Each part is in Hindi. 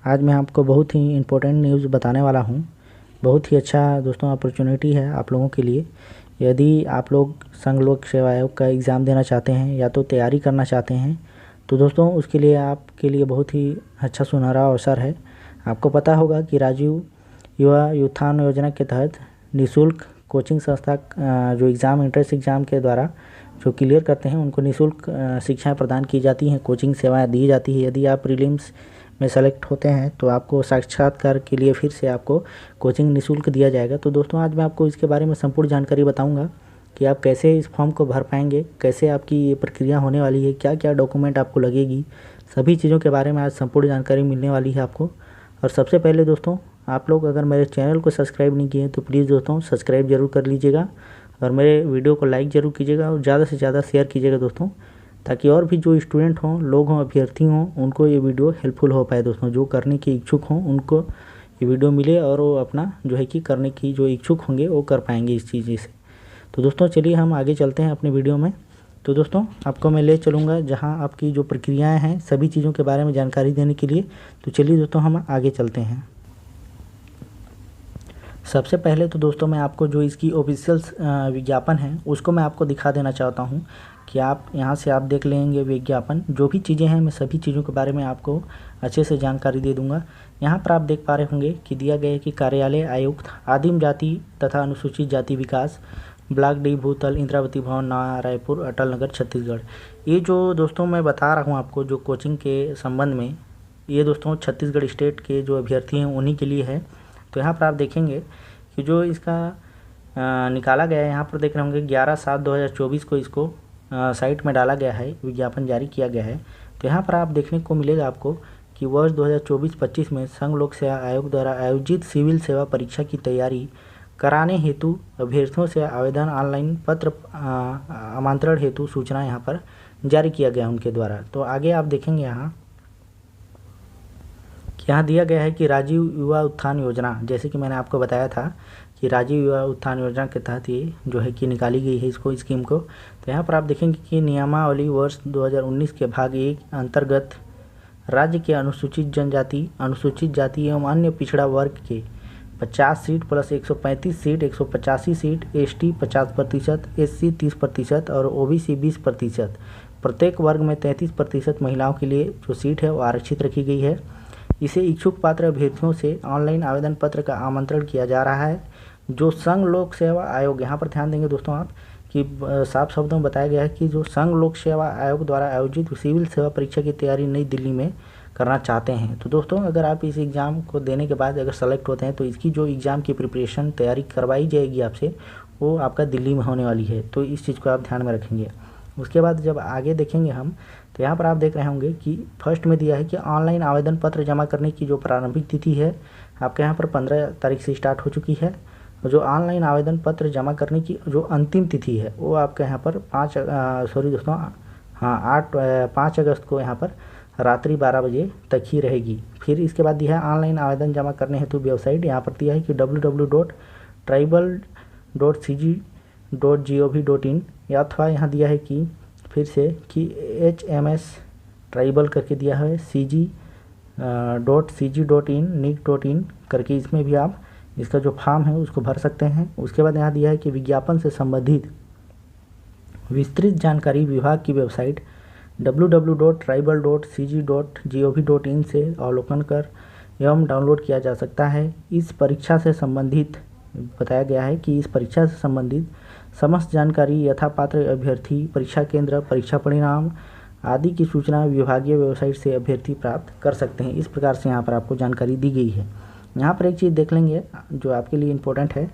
आज मैं आपको बहुत ही इम्पोर्टेंट न्यूज़ बताने वाला हूँ। बहुत ही अच्छा दोस्तों अपॉर्चुनिटी है आप लोगों के लिए। यदि आप लोग संघ लोक सेवा आयोग का एग्ज़ाम देना चाहते हैं या तो तैयारी करना चाहते हैं तो दोस्तों उसके लिए आपके लिए बहुत ही अच्छा सुनहरा अवसर है। आपको पता होगा कि राजीव युवा उत्थान योजना के तहत निःशुल्क कोचिंग संस्था जो एग्ज़ाम एंट्रेंस एग्ज़ाम के द्वारा जो क्लियर करते हैं उनको निःशुल्क शिक्षाएँ प्रदान की जाती हैं, कोचिंग सेवाएँ दी जाती है। यदि आप प्रीलिम्स में सेलेक्ट होते हैं तो आपको साक्षात्कार के लिए फिर से आपको कोचिंग निःशुल्क दिया जाएगा। तो दोस्तों आज मैं आपको इसके बारे में संपूर्ण जानकारी बताऊंगा कि आप कैसे इस फॉर्म को भर पाएंगे, कैसे आपकी ये प्रक्रिया होने वाली है, क्या क्या डॉक्यूमेंट आपको लगेगी, सभी चीज़ों के बारे में आज संपूर्ण जानकारी मिलने वाली है आपको। और सबसे पहले दोस्तों आप लोग अगर मेरे चैनल को सब्सक्राइब नहीं किए तो प्लीज़ दोस्तों सब्सक्राइब जरूर कर लीजिएगा और मेरे वीडियो को लाइक ज़रूर कीजिएगा और ज़्यादा से ज़्यादा शेयर कीजिएगा दोस्तों, ताकि और भी जो स्टूडेंट हों, लोग हों, अभ्यर्थी हों, उनको ये वीडियो हेल्पफुल हो पाए दोस्तों। जो करने के इच्छुक हों उनको ये वीडियो मिले और वो अपना जो है कि करने की जो इच्छुक होंगे वो कर पाएंगे इस चीज़ से। तो दोस्तों चलिए हम आगे चलते हैं अपने वीडियो में। तो दोस्तों आपको मैं ले चलूँगा जहाँ आपकी जो प्रक्रियाएँ हैं सभी चीज़ों के बारे में जानकारी देने के लिए। तो चलिए दोस्तों हम आगे चलते हैं। सबसे पहले तो दोस्तों मैं आपको जो इसकी ऑफिशियल विज्ञापन है उसको मैं आपको दिखा देना चाहता हूँ कि आप यहाँ से आप देख लेंगे विज्ञापन। जो भी चीज़ें हैं मैं सभी चीज़ों के बारे में आपको अच्छे से जानकारी दे दूँगा। यहाँ पर आप देख पा रहे होंगे कि दिया गया है कि कार्यालय आयुक्त आदिम जाति तथा अनुसूचित जाति विकास, ब्लॉक डी भूतल, इंद्रावती भवन, नया रायपुर, अटल नगर, छत्तीसगढ़। ये जो दोस्तों मैं बता रहा हूँ आपको जो कोचिंग के संबंध में, ये दोस्तों छत्तीसगढ़ स्टेट के जो अभ्यर्थी हैं उन्हीं के लिए है। तो यहाँ पर आप देखेंगे कि जो इसका निकाला गया है, यहाँ पर देख रहे होंगे 11/7/2024 को इसको साइट में डाला गया है, विज्ञापन जारी किया गया है। तो यहाँ पर आप देखने को मिलेगा आपको कि वर्ष 2024-25 में संघ लोक सेवा आयोग द्वारा आयोजित सिविल सेवा परीक्षा की तैयारी कराने हेतु अभ्यर्थियों से आवेदन ऑनलाइन पत्र आमंत्रण हेतु सूचना यहाँ पर जारी किया गया उनके द्वारा। तो आगे आप देखेंगे यहाँ दिया गया है कि राजीव युवा उत्थान योजना, जैसे कि मैंने आपको बताया था कि राजीव युवा उत्थान योजना के तहत ये जो है कि निकाली गई है इसको स्कीम को। तो यहाँ पर आप देखेंगे कि नियमावली वर्ष 2019 के भाग 1 अंतर्गत राज्य के अनुसूचित जनजाति, अनुसूचित जाति एवं अन्य पिछड़ा वर्ग के 50 seat plus 135 seat, 185 seat, ST 50%, SC 30% और OBC 20%, प्रत्येक वर्ग में 33% महिलाओं के लिए जो सीट है वो आरक्षित रखी गई है। इसे इच्छुक पात्र अभ्यर्थियों से ऑनलाइन आवेदन पत्र का आमंत्रण किया जा रहा है। जो संघ लोक सेवा आयोग, यहाँ पर ध्यान देंगे दोस्तों आप कि साफ शब्दों में बताया गया है कि जो संघ लोक सेवा आयोग द्वारा आयोजित सिविल सेवा परीक्षा की तैयारी नई दिल्ली में करना चाहते हैं। तो दोस्तों अगर आप इस एग्ज़ाम को देने के बाद अगर सेलेक्ट होते हैं तो इसकी जो एग्ज़ाम की प्रिपरेशन तैयारी करवाई जाएगी आपसे, वो आपका दिल्ली में होने वाली है। तो इस चीज़ को आप ध्यान में रखेंगे। उसके बाद जब आगे देखेंगे हम तो यहाँ पर आप देख रहे होंगे कि फर्स्ट में दिया है कि ऑनलाइन आवेदन पत्र जमा करने की जो प्रारंभिक तिथि है आपके यहाँ पर 15 तारीख से स्टार्ट हो चुकी है। जो ऑनलाइन आवेदन पत्र जमा करने की जो अंतिम तिथि है वो आपके यहाँ पर 5 अगस्त को यहाँ पर रात्रि 12 बजे तक ही रहेगी। फिर इसके बाद दिया है ऑनलाइन आवेदन जमा करने हेतु वेबसाइट, यहाँ पर दिया है कि www.tribal.cg.gov.in या अथवा यहाँ दिया है कि फिर से कि HMS ट्राइबल करके दिया है cg.in nic.in करके, इसमें भी आप इसका जो फॉर्म है उसको भर सकते हैं। उसके बाद यहाँ दिया है कि विज्ञापन से संबंधित विस्तृत जानकारी विभाग की वेबसाइट www.tribal.cg.gov.in से अवलोकन कर एवं डाउनलोड किया जा सकता है। इस परीक्षा से संबंधित बताया गया है कि इस परीक्षा से संबंधित समस्त जानकारी यथापात्र अभ्यर्थी, परीक्षा केंद्र, परीक्षा परिणाम आदि की सूचना विभागीय वेबसाइट से अभ्यर्थी प्राप्त कर सकते हैं। इस प्रकार से यहाँ पर आपको जानकारी दी गई है। यहाँ पर एक चीज़ देख लेंगे जो आपके लिए इम्पोर्टेंट है,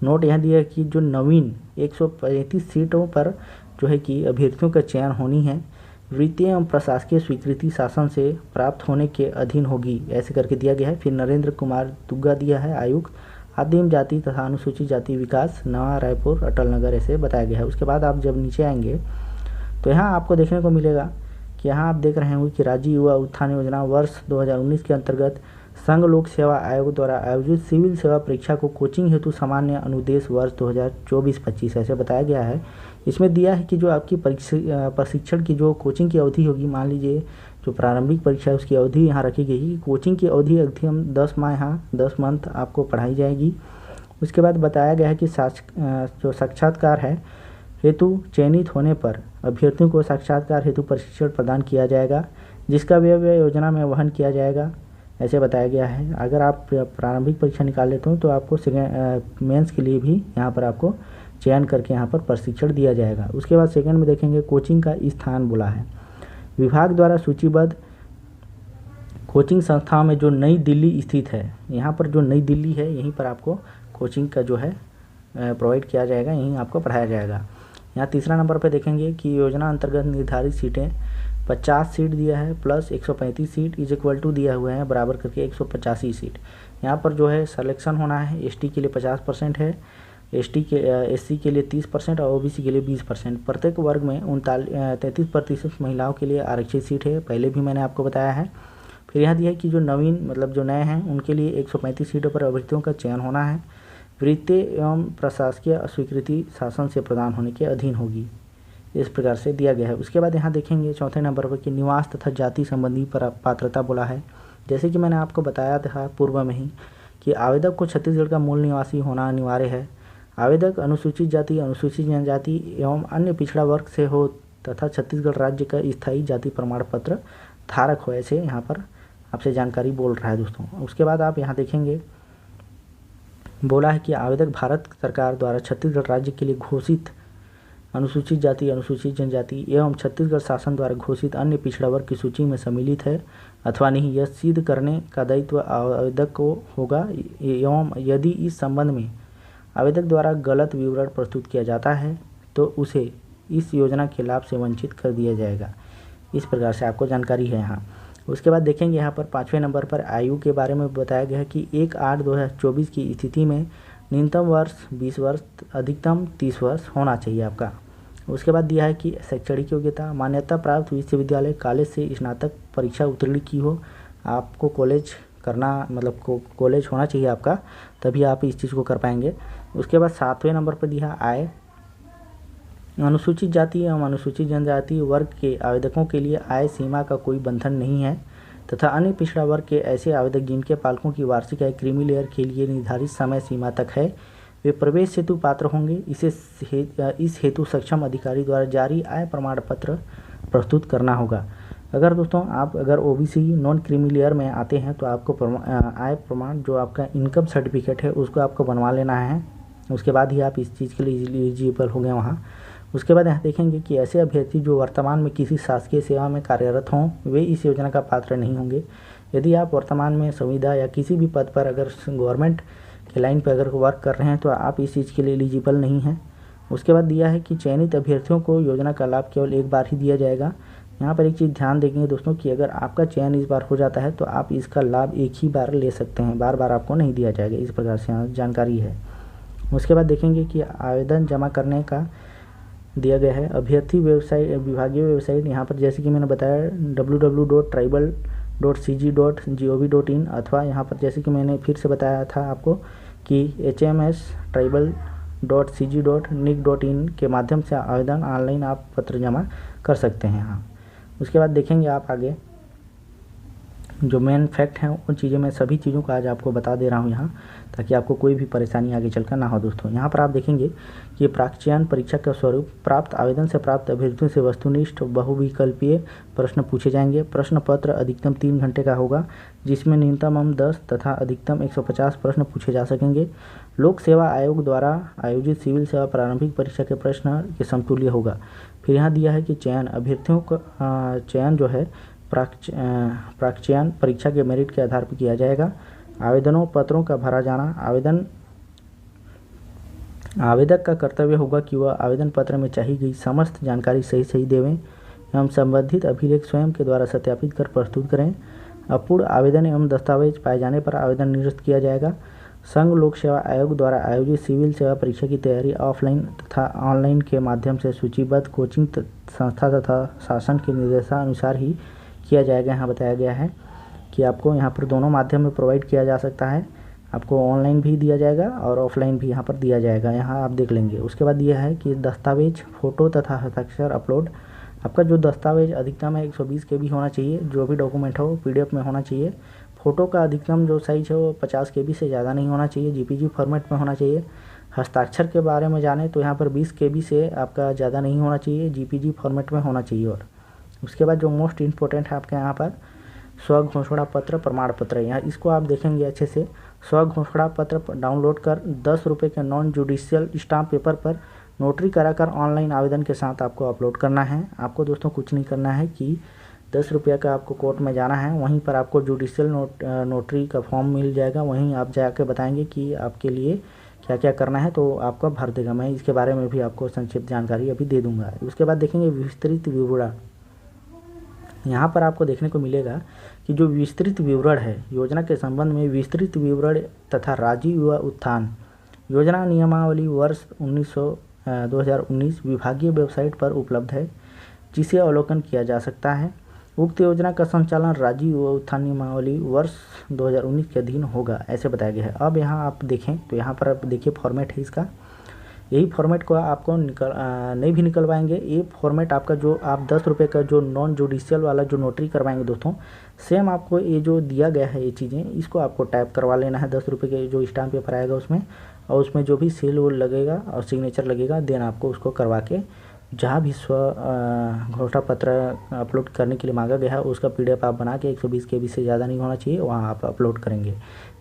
नोट यहाँ दिया है कि जो नवीन 135 सीटों पर जो है कि अभ्यर्थियों का चयन होनी है, वित्तीय एवं प्रशासकीय स्वीकृति शासन से प्राप्त होने के अधीन होगी, ऐसे करके दिया गया है। फिर नरेंद्र कुमार दुग्गा दिया है आयुक्त आदिम जाति तथा अनुसूचित जाति विकास, नया रायपुर, अटल नगर, ऐसे बताया गया है। उसके बाद आप जब नीचे आएंगे तो यहाँ आपको देखने को मिलेगा कि यहाँ आप देख रहे होंगे कि राजीव युवा उत्थान योजना वर्ष 2019 के अंतर्गत संघ लोक सेवा आयोग द्वारा आयोजित सिविल सेवा परीक्षा को कोचिंग हेतु सामान्य अनुदेश वर्ष 2024-25 ऐसे बताया गया है। इसमें दिया है कि जो आपकी प्रशिक्षण की जो कोचिंग की अवधि होगी, मान लीजिए जो प्रारंभिक परीक्षा है उसकी अवधि यहाँ रखी गई है। कोचिंग की अवधि अधिकतम 10 माह यहाँ 10 मंथ आपको पढ़ाई जाएगी। उसके बाद बताया गया है कि जो साक्षात्कार है हेतु चयनित होने पर अभ्यर्थियों को साक्षात्कार हेतु प्रशिक्षण प्रदान किया जाएगा, जिसका व्यय योजना में वहन किया जाएगा, ऐसे बताया गया है। अगर आप प्रारंभिक परीक्षा निकाल लेते हो तो आपको मेंस के लिए भी यहाँ पर आपको चयन करके यहाँ पर प्रशिक्षण दिया जाएगा। उसके बाद सेकंड में देखेंगे कोचिंग का स्थान बोला है। विभाग द्वारा सूचीबद्ध कोचिंग संस्थाओं में जो नई दिल्ली स्थित है, यहाँ पर जो नई दिल्ली है यहीं पर आपको कोचिंग का जो है प्रोवाइड किया जाएगा, यहीं आपको पढ़ाया जाएगा। यहाँ तीसरा नंबर पर देखेंगे कि योजना अंतर्गत निर्धारित सीटें 50 सीट दिया है plus 135 seat is equal to दिया हुआ है बराबर करके 185 सीट। यहाँ पर जो है सिलेक्शन होना है, एसटी के लिए 50% है, एससी के लिए 30% और ओबीसी के लिए 20%। प्रत्येक वर्ग में 33% महिलाओं के लिए आरक्षित सीट है, पहले भी मैंने आपको बताया है। फिर यहाँ दिया है कि जो नवीन मतलब जो नए हैं उनके लिए 135 सीटों पर अभ्यर्थियों का चयन होना है। वृत्तीय एवं प्रशासकीय स्वीकृति शासन से प्रदान होने के अधीन होगी, इस प्रकार से दिया गया है। उसके बाद यहाँ देखेंगे चौथे नंबर पर कि निवास तथा जाति संबंधी पात्रता बोला है। जैसे कि मैंने आपको बताया था पूर्व में ही कि आवेदक को छत्तीसगढ़ का मूल निवासी होना अनिवार्य है। आवेदक अनुसूचित जाति, अनुसूचित जनजाति एवं अन्य पिछड़ा वर्ग से हो तथा छत्तीसगढ़ राज्य का स्थायी जाति प्रमाण पत्र धारक हो, ऐसे यहाँ पर आपसे जानकारी बोल रहा है दोस्तों। उसके बाद आप यहाँ देखेंगे बोला है कि आवेदक भारत सरकार द्वारा छत्तीसगढ़ राज्य के लिए घोषित अनुसूचित जाति, अनुसूचित जनजाति एवं छत्तीसगढ़ शासन द्वारा घोषित अन्य पिछड़ा वर्ग की सूची में सम्मिलित है अथवा नहीं, यह सिद्ध करने का दायित्व आवेदक को होगा। एवं यदि इस संबंध में आवेदक द्वारा गलत विवरण प्रस्तुत किया जाता है तो उसे इस योजना के लाभ से वंचित कर दिया जाएगा। इस प्रकार से आपको जानकारी है यहाँ। उसके बाद देखेंगे यहाँ पर 5वें नंबर पर आयु के बारे में बताया गया है कि 1/8/2024 की स्थिति में न्यूनतम वर्ष 20 वर्ष, अधिकतम 30 वर्ष होना चाहिए आपका। उसके बाद दिया है कि शैक्षणिक योग्यता मान्यता प्राप्त विश्वविद्यालय कॉलेज से स्नातक परीक्षा उत्तीर्ण की हो। आपको कॉलेज करना मतलब कॉलेज होना चाहिए आपका, तभी आप इस चीज़ को कर पाएंगे। उसके बाद 7वें नंबर पर दिया आय। अनुसूचित जाति एवं अनुसूचित जनजाति वर्ग के आवेदकों के लिए आय सीमा का कोई बंधन नहीं है तथा अन्य पिछड़ा वर्ग के ऐसे आवेदक जिनके पालकों की वार्षिक आय क्रीमी लेयर के लिए निर्धारित समय सीमा तक है, वे प्रवेश हेतु पात्र होंगे। इस हेतु सक्षम अधिकारी द्वारा जारी आय प्रमाण पत्र प्रस्तुत करना होगा। अगर दोस्तों आप अगर ओबीसी नॉन क्रीमी लेयर में आते हैं तो आपको आय प्रमाण जो आपका इनकम सर्टिफिकेट है उसको आपको बनवा लेना है, उसके बाद ही आप इस चीज़ के लिए एलिजिबल हो गए वहाँ। उसके बाद यहाँ देखेंगे कि ऐसे अभ्यर्थी जो वर्तमान में किसी शासकीय सेवा में कार्यरत हों वे इस योजना का पात्र नहीं होंगे। यदि आप वर्तमान में संविदा या किसी भी पद पर अगर गवर्नमेंट के लाइन पर अगर वर्क कर रहे हैं तो आप इस चीज़ के लिए एलिजिबल नहीं हैं। उसके बाद दिया है कि चयनित अभ्यर्थियों को योजना का लाभ केवल एक बार ही दिया जाएगा। यहाँ पर एक चीज़ ध्यान देंगे दोस्तों कि अगर आपका चयन इस बार हो जाता है तो आप इसका लाभ एक ही बार ले सकते हैं, बार बार आपको नहीं दिया जाएगा। इस प्रकार से यहाँ जानकारी है। उसके बाद देखेंगे कि आवेदन जमा करने का दिया गया है अभ्यर्थी वेबसाइट, विभागीय वेबसाइट। यहाँ पर जैसे कि मैंने बताया www.tribal.cg.gov.in अथवा यहाँ पर जैसे कि मैंने फिर से बताया था आपको कि hms.tribal.cg.nic.in के माध्यम से आवेदन ऑनलाइन आप पत्र जमा कर सकते हैं यहाँ। उसके बाद देखेंगे आप आगे जो मेन फैक्ट हैं उन चीज़ों में सभी चीज़ों को आज आपको बता दे रहा हूँ यहाँ, ताकि आपको कोई भी परेशानी आगे चलकर ना हो दोस्तों। यहाँ पर आप देखेंगे कि प्राक्चयन परीक्षा का स्वरूप प्राप्त आवेदन से प्राप्त अभ्यर्थियों से वस्तुनिष्ठ बहुविकल्पीय प्रश्न पूछे जाएंगे। प्रश्न पत्र अधिकतम 3 घंटे का होगा जिसमें न्यूनतम 10 तथा अधिकतम 150 प्रश्न पूछे जा सकेंगे। लोक सेवा आयोग द्वारा आयोजित सिविल सेवा प्रारंभिक परीक्षा के प्रश्न के समतुल्य होगा। फिर यहाँ दिया है कि चयन अभ्यर्थियों का चयन जो है प्राक्चयन परीक्षा के मेरिट के आधार पर किया जाएगा। आवेदनों पत्रों का भरा जाना आवेदक का कर्तव्य होगा कि वह आवेदन पत्र में चाहिए गई समस्त जानकारी सही देवें एवं संबंधित अभिलेख स्वयं के द्वारा सत्यापित कर प्रस्तुत करें। अपूर्ण आवेदन एवं दस्तावेज पाए जाने पर आवेदन निरस्त किया जाएगा। संघ लोक सेवा आयोग द्वारा आयोजित सिविल सेवा परीक्षा की तैयारी ऑफलाइन तथा ऑनलाइन के माध्यम से सूचीबद्ध कोचिंग संस्था तथा शासन के निर्देशानुसार ही किया जाएगा। यहाँ बताया गया है कि आपको यहाँ पर दोनों माध्यम में प्रोवाइड किया जा सकता है, आपको ऑनलाइन भी दिया जाएगा और ऑफलाइन भी यहाँ पर दिया जाएगा, यहाँ आप देख लेंगे। उसके बाद यह है कि दस्तावेज, फोटो तथा हस्ताक्षर अपलोड आपका जो दस्तावेज अधिकतम है 120 KB होना चाहिए, जो भी डॉक्यूमेंट हो PDF में होना चाहिए। फ़ोटो का अधिकतम जो साइज़ है वो 50 KB से ज़्यादा नहीं होना चाहिए, JPG फॉर्मेट में होना चाहिए। हस्ताक्षर के बारे में जाने तो यहाँ पर 20 KB से आपका ज़्यादा नहीं होना चाहिए, JPG फॉर्मेट में होना चाहिए। और उसके बाद जो मोस्ट इम्पोर्टेंट है आपके यहाँ पर स्वघोषणा पत्र प्रमाण पत्र, यहाँ इसको आप देखेंगे अच्छे से। स्वघोषणा पत्र डाउनलोड कर 10 रुपये के नॉन जुडिशियल स्टाम्प पेपर पर नोटरी कराकर ऑनलाइन आवेदन के साथ आपको अपलोड करना है। आपको दोस्तों कुछ नहीं करना है कि 10 रुपये का आपको कोर्ट में जाना है, वहीं पर आपको जुडिशियल नोटरी का फॉर्म मिल जाएगा, वहीं आप जाके बताएंगे कि आपके लिए क्या क्या करना है, तो आपका भर देगा। मैं इसके बारे में भी आपको संक्षिप्त जानकारी अभी दे दूंगा। उसके बाद देखेंगे विस्तृत विवरण। यहाँ पर आपको देखने को मिलेगा कि जो विस्तृत विवरण है योजना के संबंध में विस्तृत विवरण तथा राजीव युवा उत्थान योजना नियमावली वर्ष 2019 विभागीय वेबसाइट पर उपलब्ध है, जिसे अवलोकन किया जा सकता है। उक्त योजना का संचालन राजीव युवा उत्थान नियमावली वर्ष 2019 के अधीन होगा, ऐसे बताया गया है। अब यहाँ आप देखें तो यहाँ पर आप देखिए फॉर्मेट है इसका, यही फॉर्मेट को आपको नहीं भी निकलवाएंगे। ये फॉर्मेट आपका जो आप 10 रुपये का जो नॉन जुडिशियल वाला जो नोटरी करवाएंगे दोस्तों, सेम आपको ये जो दिया गया है ये चीज़ें, इसको आपको टाइप करवा लेना है 10 रुपये के जो स्टाम्प पेपर आएगा उसमें, और उसमें जो भी सील वोल लगेगा और सिग्नेचर लगेगा, देन आपको उसको करवा के जहाँ भी स्व घोषणा पत्र अपलोड करने के लिए मांगा गया है उसका PDF आप बना के 120 KB से ज़्यादा नहीं होना चाहिए, वहाँ आप अपलोड करेंगे।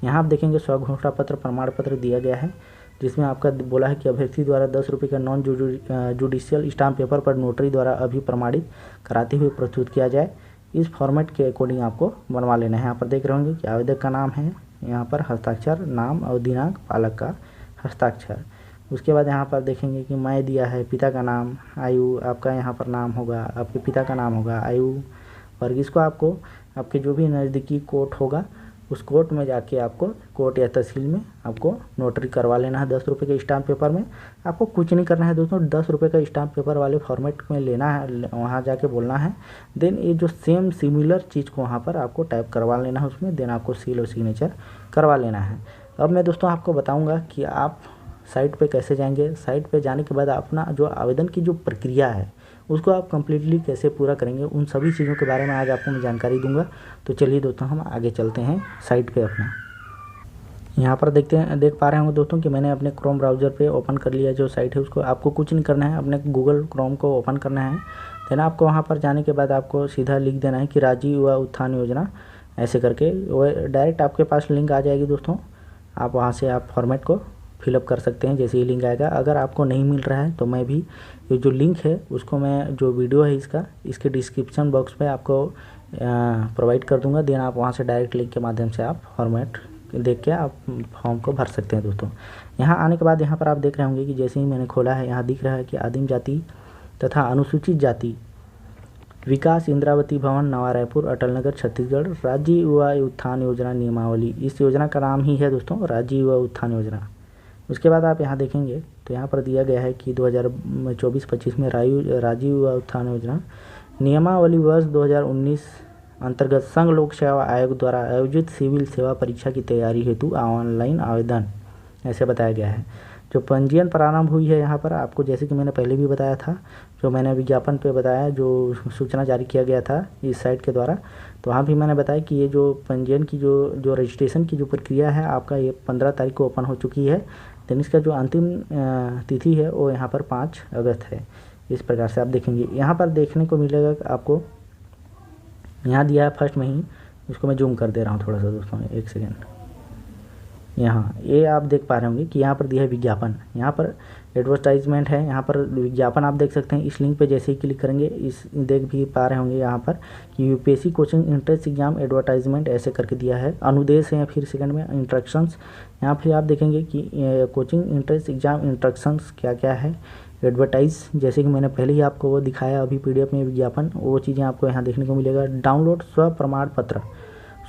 यहाँ आप देखेंगे स्व घोषणा पत्र प्रमाण पत्र दिया गया है, जिसमें आपका बोला है कि अभ्यर्थी द्वारा 10 रुपये का नॉन जुडिशियल स्टाम्प पेपर पर नोटरी द्वारा अभी प्रमाणित कराते हुए प्रस्तुत किया जाए। इस फॉर्मेट के अकॉर्डिंग आपको बनवा लेना है। यहाँ पर देख रहे होंगे कि आवेदक का नाम है, यहाँ पर हस्ताक्षर, नाम और दिनांक, पालक का हस्ताक्षर। उसके बाद यहाँ पर देखेंगे कि मैं दिया है, पिता का नाम, आयु, आपका यहाँ पर नाम होगा, आपके पिता का नाम होगा, आयु, वर्ग। इसको आपको आपके जो भी नज़दीकी कोर्ट होगा उस कोर्ट में जाके आपको कोर्ट या तहसील में आपको नोटरी करवा लेना है 10 रुपये के स्टाम्प पेपर में। आपको कुछ नहीं करना है दोस्तों, 10 रुपये का स्टाम्प पेपर वाले फॉर्मेट में लेना है, वहाँ जाके बोलना है। देन ये जो सेम सिमिलर चीज़ को वहाँ पर आपको टाइप करवा लेना है उसमें, देन आपको सील और सिग्नेचर करवा लेना है। अब मैं दोस्तों आपको बताऊँगा कि आप साइट पे कैसे जाएंगे। साइट पे जाने के बाद अपना जो आवेदन की जो प्रक्रिया है उसको आप कम्प्लीटली कैसे पूरा करेंगे, उन सभी चीज़ों के बारे में आज आपको मैं जानकारी दूंगा। तो चलिए दोस्तों हम आगे चलते हैं साइट पे अपना। यहाँ पर देख पा रहे होंगे दोस्तों कि मैंने अपने क्रोम ब्राउज़र पे ओपन कर लिया जो साइट है उसको। आपको कुछ नहीं करना है, अपने गूगल क्रोम को ओपन करना है। देन आपको वहाँ पर जाने के बाद आपको सीधा लिख देना है कि राजीव युवा उत्थान योजना, ऐसे करके वो डायरेक्ट आपके पास लिंक आ जाएगी दोस्तों। आप वहाँ से आप फॉर्मेट को फिलअप कर सकते हैं जैसे ही लिंक आएगा। अगर आपको नहीं मिल रहा है तो मैं भी ये जो लिंक है उसको मैं जो वीडियो है इसके डिस्क्रिप्शन बॉक्स में आपको प्रोवाइड कर दूंगा। देन आप वहाँ से डायरेक्ट लिंक के माध्यम से आप फॉर्मेट देख के आप फॉर्म को भर सकते हैं दोस्तों। यहाँ आने के बाद यहाँ पर आप देख रहे होंगे कि जैसे ही मैंने खोला है यहाँ दिख रहा है कि आदिम जाति तथा अनुसूचित जाति विकास इंद्रावती भवन नवा रायपुर अटल नगर छत्तीसगढ़ राजीव युवा उत्थान योजना नियमावली। इस योजना का नाम ही है दोस्तों राजीव युवा उत्थान योजना। उसके बाद आप यहाँ देखेंगे तो यहाँ पर दिया गया है कि 2024-25 में राजीव युवा उत्थान योजना नियमावली वर्ष 2019 अंतर्गत संघ लोक सेवा आयोग द्वारा आयोजित सिविल सेवा परीक्षा की तैयारी हेतु ऑनलाइन आवेदन, ऐसे बताया गया है। जो पंजीयन प्रारंभ हुई है यहाँ पर आपको, जैसे कि मैंने पहले भी बताया था, जो मैंने विज्ञापन पे बताया, जो सूचना जारी किया गया था इस साइट के द्वारा, तो वहाँ भी मैंने बताया कि ये जो पंजीयन की जो रजिस्ट्रेशन की जो प्रक्रिया है आपका ये 15 तारीख को ओपन हो चुकी है। देन इसका जो अंतिम तिथि है वो यहाँ पर 5 अगस्त है। इस प्रकार से आप देखेंगे यहाँ पर देखने को मिलेगा आपको, यहाँ दिया है फर्स्ट में ही, इसको मैं जूम कर दे रहा हूँ थोड़ा सा दोस्तों, एक सेकेंड। यहाँ ये आप देख पा रहे होंगे कि यहाँ पर दिया है विज्ञापन, यहाँ पर एडवर्टाइजमेंट है, यहाँ पर विज्ञापन आप देख सकते हैं। इस लिंक पे जैसे ही क्लिक करेंगे इस देख भी पा रहे होंगे यहाँ पर कि UPSC coaching entrance exam advertisement ऐसे करके दिया है। अनुदेश है, फिर सेकंड में इंस्ट्रक्शंस, यहाँ फिर आप देखेंगे कि कोचिंग एंट्रेंस एग्जाम इंस्ट्रक्शंस क्या क्या है। एडवर्टाइज जैसे कि मैंने पहले ही आपको वो दिखाया अभी PDF में विज्ञापन, वो चीज़ें आपको यहाँ देखने को मिलेगा। डाउनलोड स्व प्रमाण पत्र,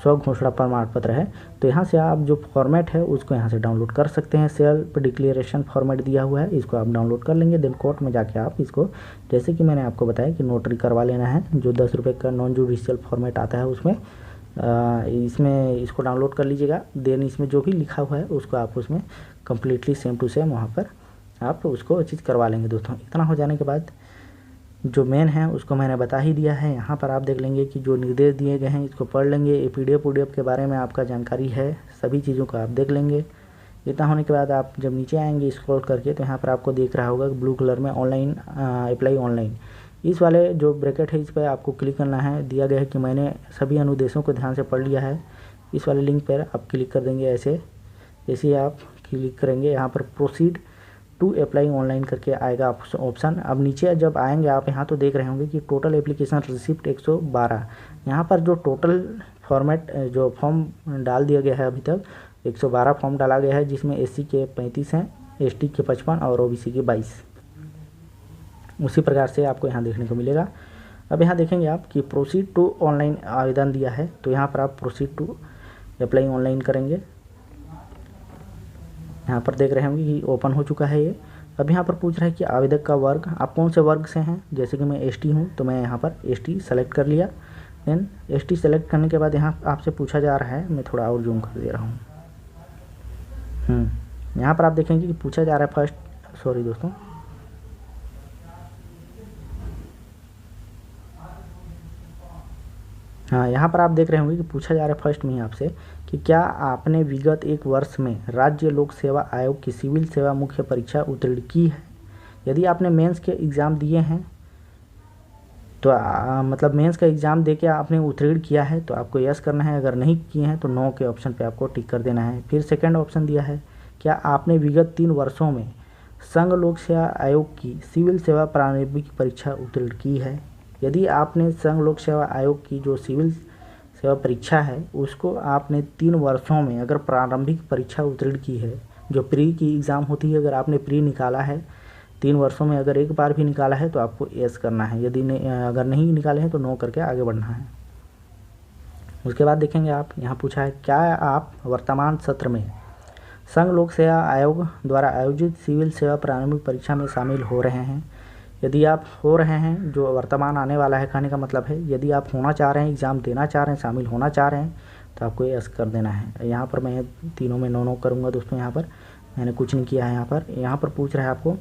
स्व घोषणा प्रमाण पत्र है, तो यहाँ से आप जो फॉर्मेट है उसको यहाँ से डाउनलोड कर सकते हैं। सेल्फ डिक्लेरेशन फॉर्मेट दिया हुआ है, इसको आप डाउनलोड कर लेंगे। देन कोर्ट में जाके आप इसको, जैसे कि मैंने आपको बताया कि नोटरी करवा लेना है, जो 10 रुपये का नॉन जुडिशियल फॉर्मेट आता है उसमें इसमें इसको डाउनलोड कर लीजिएगा। देन इसमें जो भी लिखा हुआ है उसको आप उसमें कम्प्लीटली सेम टू सेम वहाँ पर आप उसको चीज़ करवा लेंगे दोस्तों। इतना हो जाने के बाद जो मेन है उसको मैंने बता ही दिया है। यहाँ पर आप देख लेंगे कि जो निर्देश दिए गए हैं इसको पढ़ लेंगे। ये PDF के बारे में आपका जानकारी है, सभी चीज़ों को आप देख लेंगे। इतना होने के बाद आप जब नीचे आएंगे स्क्रॉल करके तो यहाँ पर आपको दिख रहा होगा ब्लू कलर में ऑनलाइन अप्लाई ऑनलाइन, इस वाले जो ब्रैकेट है इस पर आपको क्लिक करना है। दिया गया है कि मैंने सभी अनुदेशों को ध्यान से पढ़ लिया है। इस वाले लिंक पर आप क्लिक कर देंगे। ऐसे जैसे ही आप क्लिक करेंगे यहाँ पर प्रोसीड टू अप्लाई ऑनलाइन करके आएगा ऑप्शन। अब नीचे जब आएंगे आप यहाँ तो देख रहे होंगे कि टोटल एप्लीकेशन रिसिप्ट 112। यहाँ पर जो टोटल फॉर्मेट जो फॉर्म डाल दिया गया है अभी तक 112 फॉर्म डाला गया है, जिसमें SC के 35 हैं, ST के 55 और OBC के 22। उसी प्रकार से आपको यहाँ देखने को मिलेगा। अब यहाँ देखेंगे आप कि प्रोसीड टू ऑनलाइन आवेदन दिया है, तो यहाँ पर आप प्रोसीड टू अप्लाई ऑनलाइन करेंगे। यहाँ पर देख रहे होंगे कि ओपन हो चुका है ये। अब यहाँ पर पूछ रहा है कि आवेदक का वर्ग, आप कौन से वर्ग से हैं। जैसे कि मैं ST हूँ तो मैं यहाँ पर ST सेलेक्ट कर लिया। देन ST सेलेक्ट करने के बाद यहाँ आपसे पूछा जा रहा है, मैं थोड़ा और जूम कर दे रहा हूँ। यहाँ पर आप देखेंगे कि पूछा जा रहा है फर्स्ट, सॉरी दोस्तों, हाँ यहाँ पर आप देख रहे होंगे कि पूछा जा रहा है फर्स्ट में आपसे कि क्या आपने विगत 1 वर्ष में राज्य लोक सेवा आयोग की सिविल सेवा मुख्य परीक्षा उत्तीर्ण की है। यदि आपने मेंस के एग्ज़ाम दिए हैं तो मतलब मेंस का एग्ज़ाम देके आपने उत्तीर्ण किया है तो आपको यस करना है। अगर नहीं किए हैं तो नो के ऑप्शन पे आपको टिक कर देना है। फिर सेकंड ऑप्शन दिया है, क्या आपने विगत 3 वर्षों में संघ लोक सेवा आयोग की सिविल सेवा प्रारंभिक परीक्षा उत्तीर्ण की है। यदि आपने संघ लोक सेवा आयोग की जो सिविल सेवा परीक्षा है उसको आपने 3 वर्षों में अगर प्रारंभिक परीक्षा उत्तीर्ण की है, जो प्री की एग्ज़ाम होती है, अगर आपने प्री निकाला है 3 वर्षों में अगर एक बार भी निकाला है तो आपको यस करना है। यदि अगर नहीं निकाले हैं तो नो करके आगे बढ़ना है। उसके बाद देखेंगे आप यहाँ पूछा है, क्या आप वर्तमान सत्र में संघ लोक सेवा आयोग द्वारा आयोजित सिविल सेवा प्रारंभिक परीक्षा में शामिल हो रहे हैं। यदि आप हो रहे हैं, जो वर्तमान आने वाला है कहने का मतलब है, यदि आप होना चाह रहे हैं, एग्ज़ाम देना चाह रहे हैं, शामिल होना चाह रहे हैं तो आपको यस कर देना है। यहाँ पर मैं तीनों में नो करूँगा दोस्तों। यहाँ पर मैंने कुछ नहीं किया है। यहाँ पर पूछ रहा है आपको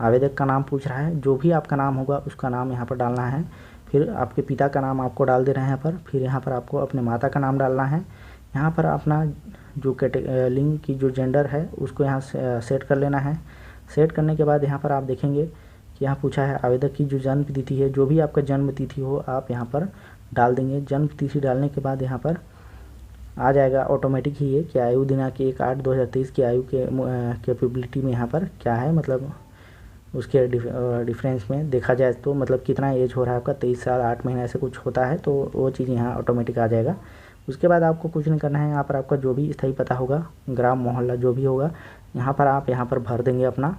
आवेदक का नाम पूछ रहा है, जो भी आपका नाम होगा उसका नाम यहाँ पर डालना है। फिर आपके पिता का नाम आपको डाल दे रहे हैं यहाँ पर। फिर यहाँ पर आपको अपने माता का नाम डालना है। यहाँ पर अपना जो लिंग की जो जेंडर है उसको यहाँ सेट कर लेना है। सेट करने के बाद यहाँ पर आप देखेंगे कि यहाँ पूछा है आवेदक की जो जन्म तिथि है, जो भी आपका जन्म तिथि हो आप यहाँ पर डाल देंगे। जन्म तिथि डालने के बाद यहाँ पर आ जाएगा ऑटोमेटिक ही ये कि आयु दिनांक 1/8/2023 की आयु के कैपेबिलिटी में यहाँ पर क्या है, मतलब उसके डिफरेंस में देखा जाए तो मतलब कितना एज हो रहा है आपका, 23 साल 8 महीने ऐसे कुछ होता है, तो वो चीज़ यहाँ ऑटोमेटिक आ जाएगा। उसके बाद आपको कुछ नहीं करना है। यहाँ पर आपका जो भी स्थायी पता होगा, ग्राम मोहल्ला जो भी होगा, यहाँ पर आप यहाँ पर भर देंगे अपना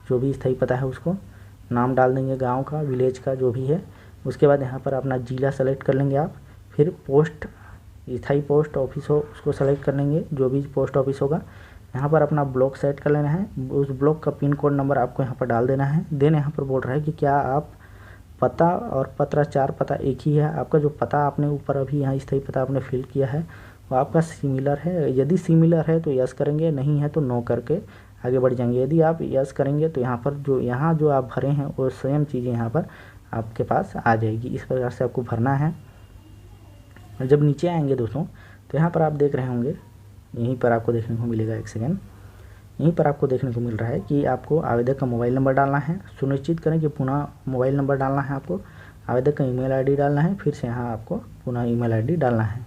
जो भी स्थायी पता है, उसको नाम डाल देंगे गांव का, विलेज का जो भी है। उसके बाद यहाँ पर अपना जिला सेलेक्ट कर लेंगे आप। फिर पोस्ट, स्थायी पोस्ट ऑफिस हो उसको सेलेक्ट कर लेंगे, जो भी पोस्ट ऑफिस होगा। यहाँ पर अपना ब्लॉक सेट कर लेना है। उस ब्लॉक का पिन कोड नंबर आपको यहाँ पर डाल देना है। देन यहाँ पर बोल रहा है कि क्या आप पता और पत्राचार पता एक ही है। आपका जो पता आपने ऊपर अभी यहाँ स्थायी पता आपने फिल किया है वो आपका सिमिलर है। यदि सिमिलर है तो यस करेंगे, नहीं है तो नो करके आगे बढ़ जाएंगे। यदि आप यस करेंगे तो यहाँ पर जो आप भरे हैं वो सेम चीज़ें यहाँ पर आपके पास आ जाएगी। इस प्रकार से आपको भरना है। और जब नीचे आएंगे दोस्तों तो यहाँ पर आप देख रहे होंगे, यहीं पर आपको देखने को मिलेगा, एक सेकेंड, यहीं पर आपको देखने को मिल रहा है कि आपको आवेदक का मोबाइल नंबर डालना है। सुनिश्चित करें कि पुनः मोबाइल नंबर डालना है आपको, आवेदक का ईमेल आईडी डालना है, फिर से यहाँ आपको पुनः ईमेल आईडी डालना है।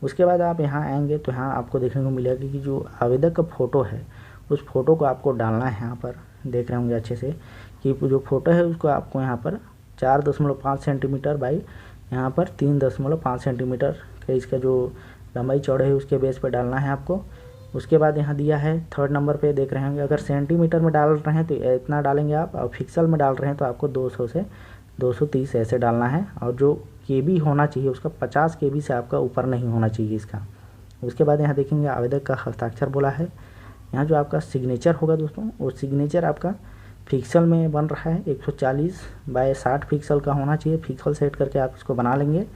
उसके बाद आप यहाँ आएंगे तो यहाँ आपको देखने को मिलेगा कि जो आवेदक का फ़ोटो है उस फोटो को आपको डालना है। यहाँ पर देख रहे होंगे अच्छे से कि जो फ़ोटो है उसको आपको यहाँ पर 4.5 सेंटीमीटर बाई यहाँ पर 3.5 सेंटीमीटर का इसका जो लंबाई चौड़े है उसके बेस पर डालना है आपको। उसके बाद यहाँ दिया है 3rd नंबर पे देख रहे होंगे, अगर सेंटीमीटर में डाल रहे हैं तो इतना डालेंगे आप, और पिक्सल में डाल रहे हैं तो आपको 200 से 230 ऐसे डालना है। और जो KB होना चाहिए उसका 50 KB से आपका ऊपर नहीं होना चाहिए इसका। उसके बाद यहाँ देखेंगे आवेदक का हस्ताक्षर बोला है। यहाँ जो आपका सिग्नेचर होगा दोस्तों, वो सिग्नेचर आपका पिक्सल में बन रहा है, 140 बाय 60 पिक्सल का होना चाहिए। पिक्सल सेट करके आप इसको बना लेंगे।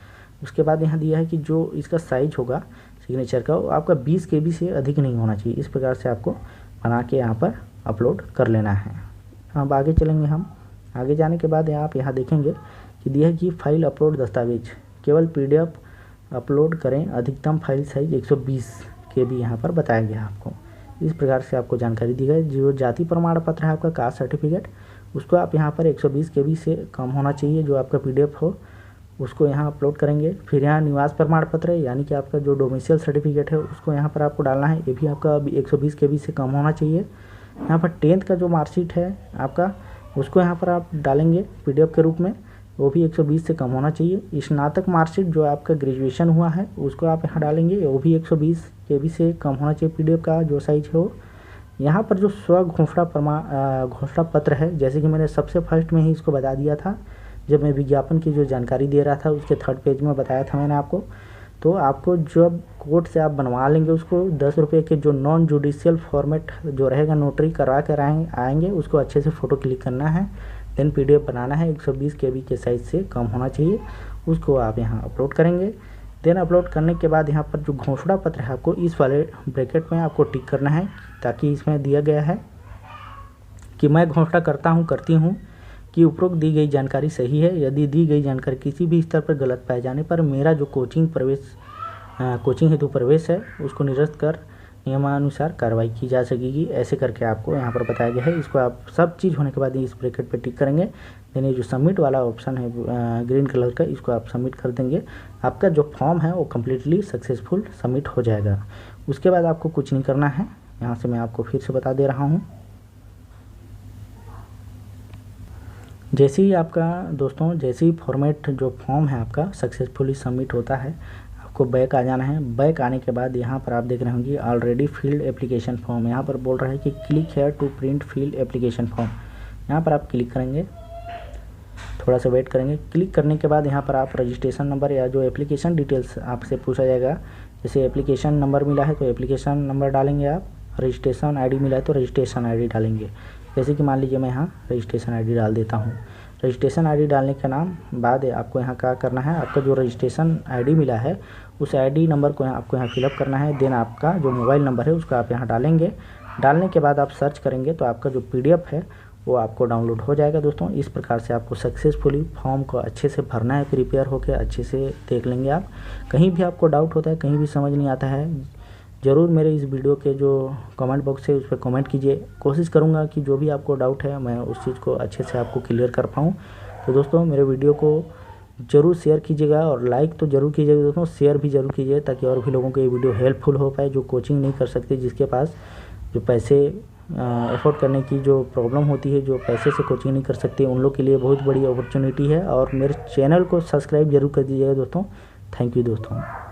उसके बाद यहाँ दिया है कि जो इसका साइज होगा सिग्नेचर का वो आपका 20 KB से अधिक नहीं होना चाहिए। इस प्रकार से आपको बना के यहाँ पर अपलोड कर लेना है। अब आगे चलेंगे हम आगे जाने के बाद आप यहाँ देखेंगे कि दिया है कि फाइल अपलोड दस्तावेज, केवल PDF अपलोड करें, अधिकतम फाइल साइज 120 KB यहाँ पर बताया गया आपको। इस प्रकार से आपको जानकारी दी गई। जो जाति प्रमाण पत्र है आपका कास्ट सर्टिफिकेट, उसको आप यहाँ पर 120 KB से कम होना चाहिए, जो आपका PDF हो उसको यहाँ अपलोड करेंगे। फिर यहाँ निवास प्रमाण पत्र यानी कि आपका जो डोमिसाइल सर्टिफिकेट है उसको यहाँ पर आपको डालना है, ये भी आपका 120 KB से कम होना चाहिए। यहाँ पर 10th का जो मार्कशीट है आपका उसको यहाँ पर आप डालेंगे PDF के रूप में, वो भी 120 से कम होना चाहिए। स्नातक मार्कशीट जो आपका ग्रेजुएशन हुआ है उसको आप यहाँ डालेंगे, वो भी 120 KB से कम होना चाहिए PDF का जो साइज हो। यहाँ पर जो स्व घोषणा पत्र है, जैसे कि मैंने सबसे फर्स्ट में ही इसको बता दिया था जब मैं विज्ञापन की जो जानकारी दे रहा था, उसके 3rd पेज में बताया था मैंने आपको। तो आपको जब कोर्ट से आप बनवा लेंगे उसको 10 रुपये के जो नॉन जुडिशियल फॉर्मेट जो रहेगा नोटरी करवा कर आएंगे, उसको अच्छे से फ़ोटो क्लिक करना है, देन PDF बनाना है, 120 KB के साइज़ से कम होना चाहिए, उसको आप यहाँ अपलोड करेंगे। देन अपलोड करने के बाद यहाँ पर जो घोषणा पत्र है आपको इस वाले ब्रैकेट में आपको टिक करना है, ताकि इसमें दिया गया है कि मैं घोषणा करती हूँ कि उपरोक्त दी गई जानकारी सही है। यदि दी गई जानकारी किसी भी स्तर पर गलत पाए जाने पर मेरा जो कोचिंग हेतु प्रवेश है उसको निरस्त कर नियमानुसार कार्रवाई की जा सकेगी। ऐसे करके आपको यहाँ पर बताया गया है। इसको आप सब चीज़ होने के बाद इस ब्रैकेट पे टिक करेंगे। देन ये जो सबमिट वाला ऑप्शन है ग्रीन कलर का, इसको आप सबमिट कर देंगे। आपका जो फॉर्म है वो कम्प्लीटली सक्सेसफुल सबमिट हो जाएगा। उसके बाद आपको कुछ नहीं करना है। यहाँ से मैं आपको फिर से बता दे रहा हूँ। जैसे ही आपका दोस्तों फॉर्मेट जो फॉर्म है आपका सक्सेसफुली सबमिट होता है, आपको बैक आ जाना है। बैक आने के बाद यहाँ पर आप देख रहे होंगे ऑलरेडी फील्ड एप्लीकेशन फॉर्म, यहाँ पर बोल रहा है कि click here to print field application form. यहाँ पर आप क्लिक करेंगे, थोड़ा सा वेट करेंगे। क्लिक करने के बाद यहाँ पर आप रजिस्ट्रेशन नंबर या जो एप्लीकेशन डिटेल्स आपसे पूछा जाएगा, जैसे एप्लीकेशन नंबर मिला है तो एप्लीकेशन नंबर डालेंगे आप, रजिस्ट्रेशन ID मिला है तो रजिस्ट्रेशन ID डालेंगे। जैसे कि मान लीजिए मैं यहाँ रजिस्ट्रेशन ID डाल देता हूँ। रजिस्ट्रेशन ID डालने के बाद आपको यहाँ क्या करना है, आपका जो रजिस्ट्रेशन ID मिला है उस ID नंबर को आपको यहाँ फिलअप करना है। देन आपका जो मोबाइल नंबर है उसको आप यहाँ डालेंगे। डालने के बाद आप सर्च करेंगे तो आपका जो PDF है वो आपको डाउनलोड हो जाएगा। दोस्तों इस प्रकार से आपको सक्सेसफुली फॉर्म को अच्छे से भरना है, प्रिपेयर होकर अच्छे से देख लेंगे आप। कहीं भी आपको डाउट होता है, कहीं भी समझ नहीं आता है, ज़रूर मेरे इस वीडियो के जो कमेंट बॉक्स है उस पर कमेंट कीजिए। कोशिश करूंगा कि जो भी आपको डाउट है मैं उस चीज़ को अच्छे से आपको क्लियर कर पाऊँ। तो दोस्तों मेरे वीडियो को ज़रूर शेयर कीजिएगा और लाइक तो ज़रूर कीजिएगा दोस्तों, शेयर भी ज़रूर कीजिए ताकि और भी लोगों को ये वीडियो हेल्पफुल हो पाए, जो कोचिंग नहीं कर सकते, जिसके पास जो पैसे अफोर्ड करने की जो प्रॉब्लम होती है, जो पैसे से कोचिंग नहीं कर सकते, उन लोग के लिए बहुत बड़ी अपॉर्चुनिटी है। और मेरे चैनल को सब्सक्राइब जरूर कर दीजिएगा दोस्तों। थैंक यू दोस्तों।